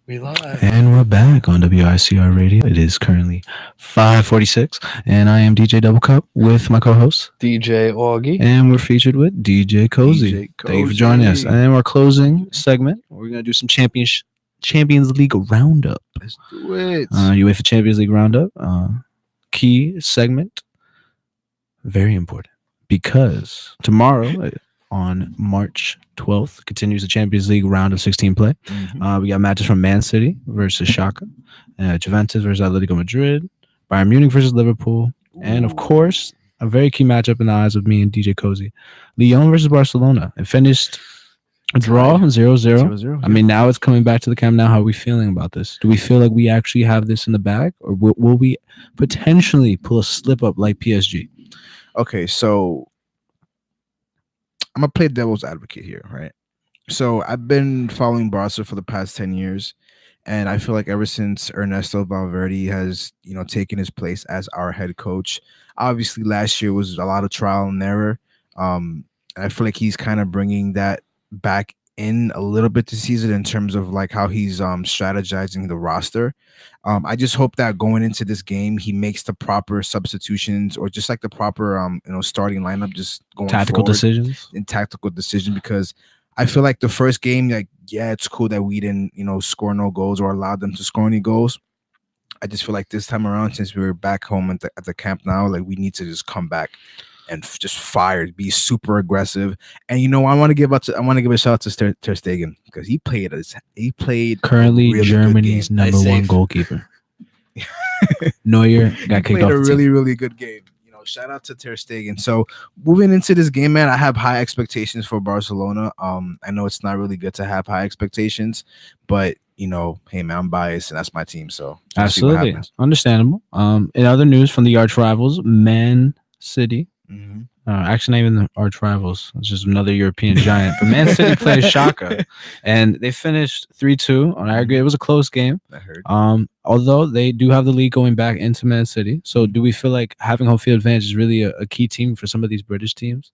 We live. And we're back on WICR Radio. It is currently 5:46, and I am DJ Double Cup with my co-host, DJ Auggie. and we're featured with DJ Cozy. DJ Thank you for joining us. And Cozzy. in our closing segment, we're gonna do some Champions League roundup. Let's do it. UEFA Champions League roundup. Key segment, very important because tomorrow on March 12th continues the Champions League round of 16 play. We got matches from Man City versus Schalke, Juventus versus Atletico Madrid, Bayern Munich versus Liverpool, and of course, a very key matchup in the eyes of me and DJ Cozy, Lyon versus Barcelona. It finished a draw 0-0. 0-0, I mean, now it's coming back to the camp. Now, how are we feeling about this? Do we feel like we actually have this in the bag, or will we potentially pull a slip up like PSG? Okay, so I'm gonna play devil's advocate here, right? So I've been following Barca for the past 10 years, and I feel like ever since Ernesto Valverde has, taken his place as our head coach, obviously last year was a lot of trial and error. And I feel like he's kind of bringing that back in a little bit this season in terms of like how he's strategizing the roster. I just hope that going into this game he makes the proper substitutions or just like the proper starting lineup just going Tactical forward decisions. in tactical decision because I feel like the first game, like, yeah, it's cool that we didn't, score no goals or allow them to score any goals. I just feel like this time around, since we're back home at the camp now, like we need to just come back and just fire, be super aggressive. And I want to give a shout out to Ter Stegen because he played Currently a really Germany's good game. number Nice one save. goalkeeper. Neuer got He kicked played off a the team. really good game. Shout out to Ter Stegen. So moving into this game, man, I have high expectations for Barcelona. I know it's not really good to have high expectations, but hey man, I'm biased and that's my team. So we'll see what Absolutely happens. understandable. In other news from the arch rivals, Man City. Mhm. Actually, not even the arch rivals. It's just another European giant. But Man City plays Schalke, and they finished 3-2 on aggregate. It was a close game. I heard. Although they do have the lead going back into Man City. So, do we feel like having home field advantage is really a key team for some of these British teams,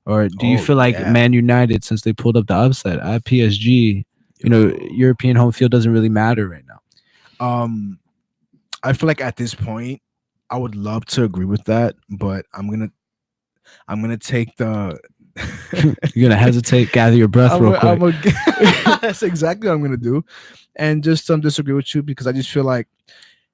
or do you Oh, feel like yeah. Man United, since they pulled up the upset at PSG, European home field doesn't really matter right now? I feel like at this point, I would love to agree with that, but I'm gonna take the. You're gonna hesitate, gather your breath real quick. That's exactly what I'm gonna do, and just disagree with you because I just feel like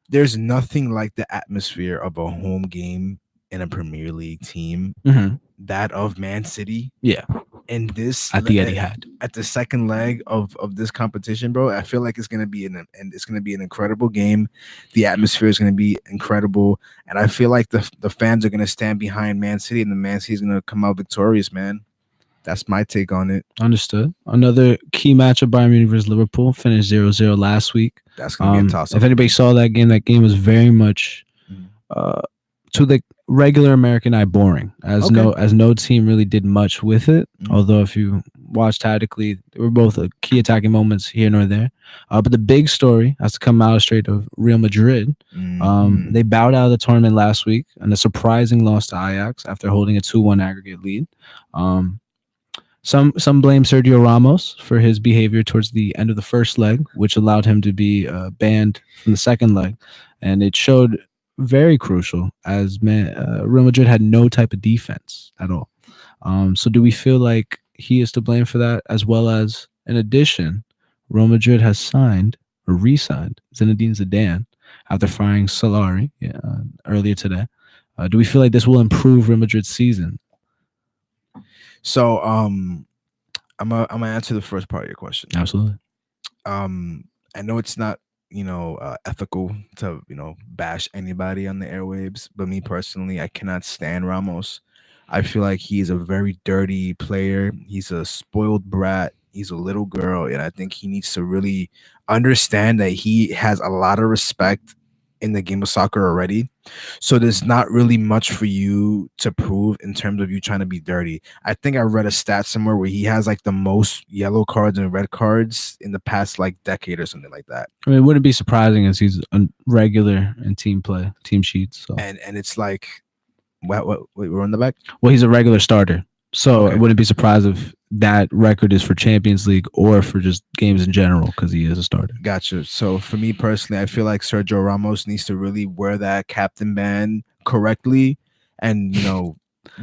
there's nothing like the atmosphere of a home game in a Premier League team, Mhm. that of Man City. Yeah, And this at the Etihad. at the second leg of this competition, bro, I feel like it's gonna be an incredible game. The atmosphere is gonna be incredible, and I feel like the fans are gonna stand behind Man City, and the Man City is gonna come out victorious, man. That's my take on it. Understood. Another key matchup, Bayern Munich versus Liverpool, finished 0-0 last week. That's gonna be a toss up. If anybody saw that game was very much to the regular American eye boring, as no team really did much with it. Although if you watch tactically, they were both key attacking moments here nor there. But the big story has to come out straight of Real Madrid. They bowed out of the tournament last week and a surprising loss to Ajax after holding a 2-1 aggregate lead. Some blame Sergio Ramos for his behavior towards the end of the first leg, which allowed him to be banned from the second leg, and it showed very crucial as Real Madrid had no type of defense at all. So do we feel like he is to blame for that, as well as, in addition, Real Madrid has signed or re-signed Zinedine Zidane after firing Solari earlier today? Do we feel like this will improve Real Madrid's season? So I'm gonna answer the first part of your question. Absolutely. I know it's not ethical to bash anybody on the airwaves, but me personally, I cannot stand Ramos. I feel like he's a very dirty player. He's a spoiled brat. He's a little girl, and I think he needs to really understand that he has a lot of respect in the game of soccer already. So there's not really much for you to prove in terms of you trying to be dirty. I think I read a stat somewhere where he has like the most yellow cards and red cards in the past like decade or something like that. I mean, it wouldn't be surprising as he's a regular in team sheets. So. And it's like, wait, we're on the back. Well, he's a regular starter, so Okay. it wouldn't be surprised if that record is for Champions League or for just games in general because he is a starter. Gotcha. So for me personally, I feel like Sergio Ramos needs to really wear that captain band correctly, and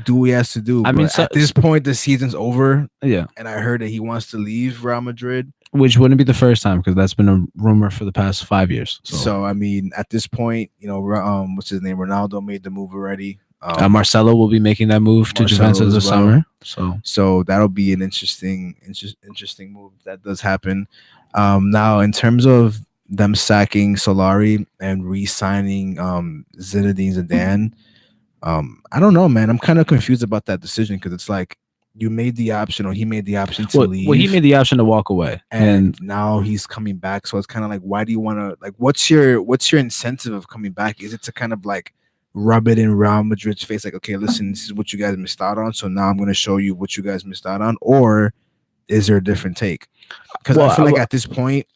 do what he has to do. I mean, But at this point, the season's over, yeah, and I heard that he wants to leave Real Madrid. which wouldn't be the first time because that's been a rumor for the past 5 years. So I mean, at this point, what's his name? Ronaldo made the move already. Marcelo will be making that move to Juventus this summer. So that'll be an interesting move if that does happen. Now, in terms of them sacking Solari and re-signing Zinedine Zidane, I don't know, man. I'm kind of confused about that decision because it's like you made the option, or he made the option to leave. Well, he made the option to walk away, and now he's coming back. So it's kind of like, why do you want to What's your incentive of coming back? Is it to kind of like rub it in Real Madrid's face, like, okay, listen, this is what you guys missed out on, so now I'm going to show you what you guys missed out on? Or is there a different take? Because I feel like at this point,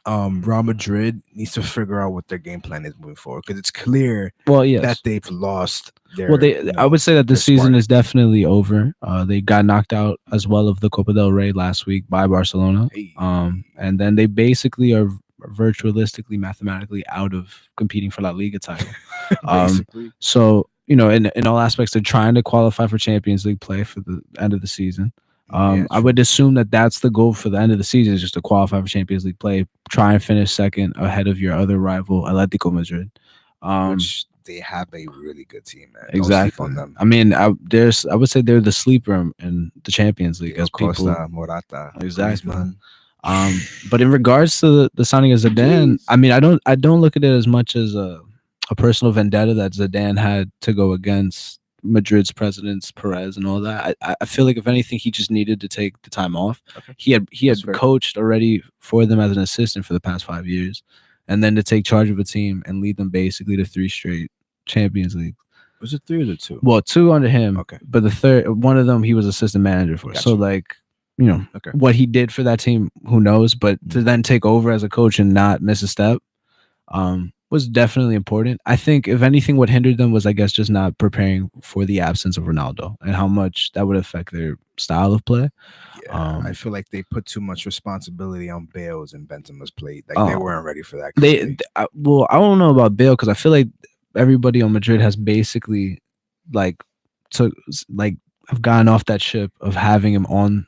Real Madrid needs to figure out what their game plan is moving forward, because it's clear that they've lost their. I would say that this season is definitely over. They got knocked out as well of the Copa del Rey last week by Barcelona, and then they basically are virtualistically, mathematically out of competing for La Liga title. So in all aspects, they're trying to qualify for Champions League play for the end of the season. I would assume that that's the goal for the end of the season, is just to qualify for Champions League play, try and finish second ahead of your other rival, Atletico Madrid. Which they have a really good team, man. Exactly. On them. I mean, I would say they're the sleeper in the Champions League, as Costa, people. Morata, Exactly. But in regards to the signing of Zidane, I mean, I don't look at it as much as a personal vendetta that Zidane had to go against Madrid's presidents, Perez, and all that. I feel like, if anything, he just needed to take the time off. Okay. He had coached already for them as an assistant for the past 5 years, and then to take charge of a team and lead them basically to 3 straight Champions League. Was it 3 or 2? Well, 2 under him. Okay. But the third, one of them, he was assistant manager for. Gotcha. So like, what he did for that team, who knows? But to then take over as a coach and not miss a step, was definitely important. I think, if anything, what hindered them was, I guess, just not preparing for the absence of Ronaldo and how much that would affect their style of play. Yeah, I feel like they put too much responsibility on Bale's and Benzema's plate. Like, they weren't ready for that. I don't know about Bale, because I feel like everybody on Madrid has basically have gone off that ship of having him on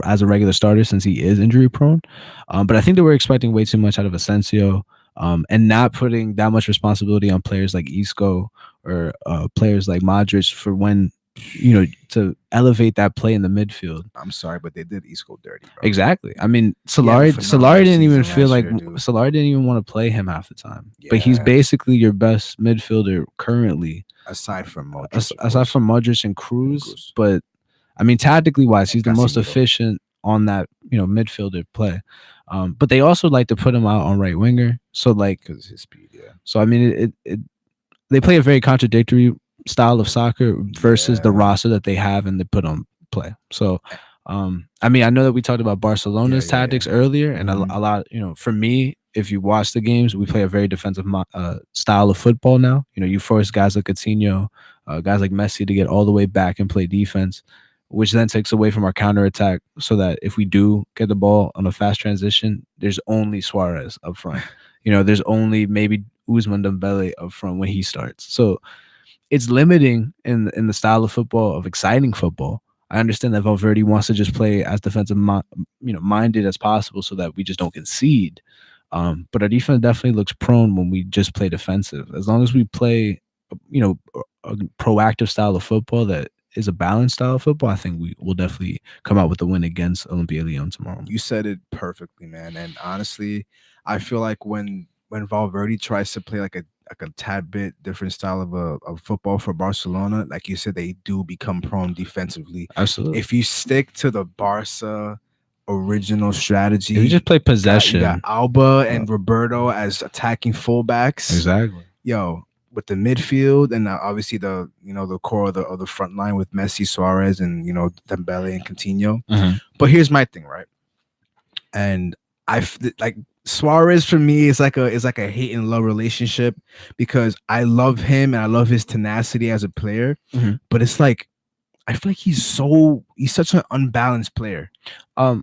as a regular starter, since he is injury prone. But I think they were expecting way too much out of Asensio. And not putting that much responsibility on players like Isco or players like Modric for when, to elevate that play in the midfield. I'm sorry, but they did Isco dirty, bro. Exactly. I mean, Solari didn't even feel like Solari didn't even want to play him half the time. Yeah. But he's basically your best midfielder currently, aside from Modric and Cruz. But I mean, tactically wise, he's the most efficient on that midfielder play. But they also like to put him out on right winger, so because his speed. Yeah. So I mean, they play a very contradictory style of soccer versus the roster that they have and they put on play. So, I mean, I know that we talked about Barcelona's tactics earlier, and a lot. For me, if you watch the games, we play a very defensive style of football now. You force guys like Coutinho, guys like Messi to get all the way back and play defense, which then takes away from our counterattack, so that if we do get the ball on a fast transition, there's only Suarez up front. There's only maybe Ousmane Dembele up front when he starts. So it's limiting in the style of football, of exciting football. I understand that Valverde wants to just play as defensive minded as possible, so that we just don't concede. But our defense definitely looks prone when we just play defensive. As long as we play, a proactive style of football that is a balanced style of football, I think we will definitely come out with a win against Olympia Lyon tomorrow. You said it perfectly, man. And honestly, I feel like when Valverde tries to play like a tad bit different style of football for Barcelona, like you said, they do become prone defensively. Absolutely. If you stick to the Barca original strategy, if you just play possession, you got Alba and Roberto as attacking fullbacks. Exactly. With the midfield and obviously the core of the front line with Messi, Suarez, and Dembele and Coutinho. Mm-hmm. But here's my thing, right? And Suarez for me is like a hate and love relationship, because I love him and I love his tenacity as a player. Mm-hmm. But it's like, I feel like he's such an unbalanced player.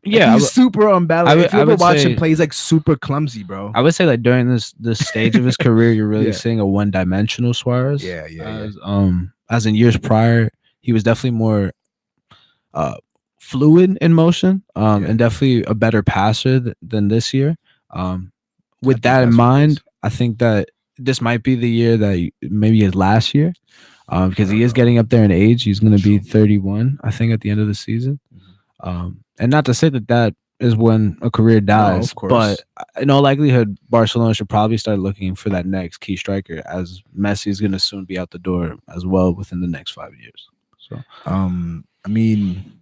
Yeah, he's super unbalanced. If you ever watch him play, he's like super clumsy, bro. I would say like during this stage of his career, you're really seeing a one-dimensional Suarez. Yeah. As in years prior, he was definitely more fluid in motion, and definitely a better passer than this year. With that in mind, I think that this might be the year that maybe his last year, because he is getting up there in age. He's going to be 31, I think, at the end of the season. And not to say that is when a career dies, of course. but in all likelihood, Barcelona should probably start looking for that next key striker, as Messi is going to soon be out the door as well within the next 5 years. So, I mean,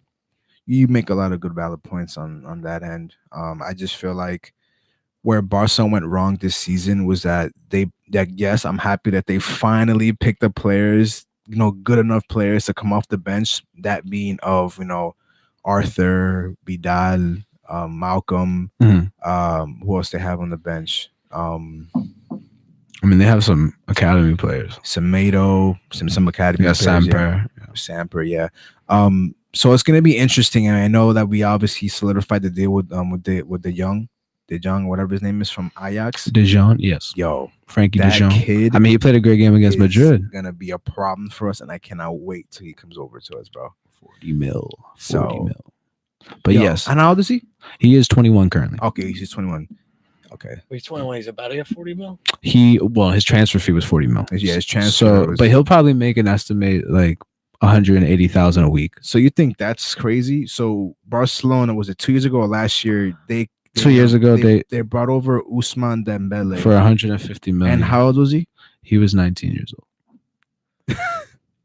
you make a lot of good valid points on that end. I just feel like where Barca went wrong this season was that yes, I'm happy that they finally picked up players, good enough players to come off the bench. That being of, Arthur, Vidal, Malcolm, who else they have on the bench? I mean, they have some academy players. Semedo, some academy players. Samper. Yeah. So it's gonna be interesting, and I know that we obviously solidified the deal with De Jong, whatever his name is, from Ajax. De Jong, yes. Yo, Frankie De Jong. Kid, I mean, he played a great game against Madrid. Gonna be a problem for us, and I cannot wait till he comes over to us, bro. 40 mil. But yes. And how old is he? He is 21 currently. Okay, he's 21. Okay. He's 21. He's about to get 40 mil. His transfer fee was 40 mil. Yeah, his transfer. But he'll probably make an estimate like 180,000 a week. So you think that's crazy? So Barcelona, was it 2 years ago or last year? 2 years ago, they brought over Ousmane Dembele for 150 million. And how old was he? He was 19 years old.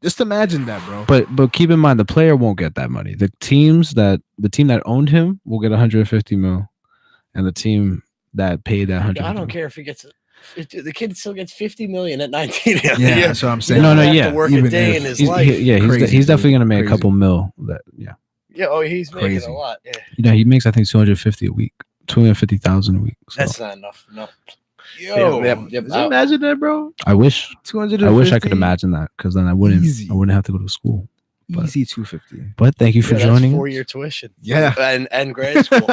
Just imagine that, bro. But keep in mind, the player won't get that money. The team that owned him will get 150 mil, and the team that paid that 100. I don't care if he gets it. The kid still gets 50 million at 19. Yeah, that's what I'm saying. To work a day in his life. He's definitely gonna make a couple mil. He's making a lot. Yeah, he makes I think 250 a week, 250,000 a week. So. That's not enough. No. Yo, imagine that, bro. I wish 250. I wish I could imagine that, because then I wouldn't have to go to school. Easy 250. But thank you for joining. 4-year tuition. Yeah, and grad school.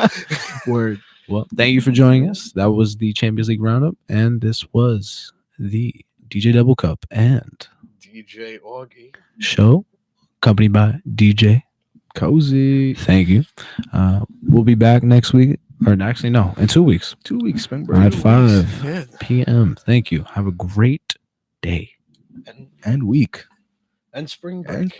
Word. Well, thank you for joining us. That was the Champions League roundup, and this was the DJ Double Cup and DJ Auggie show, accompanied by DJ Cozzy. Thank you. We'll be back next week. Or actually, no, in 2 weeks. 2 weeks, spring break. At 5 p.m. Thank you. Have a great day. And week. And spring break.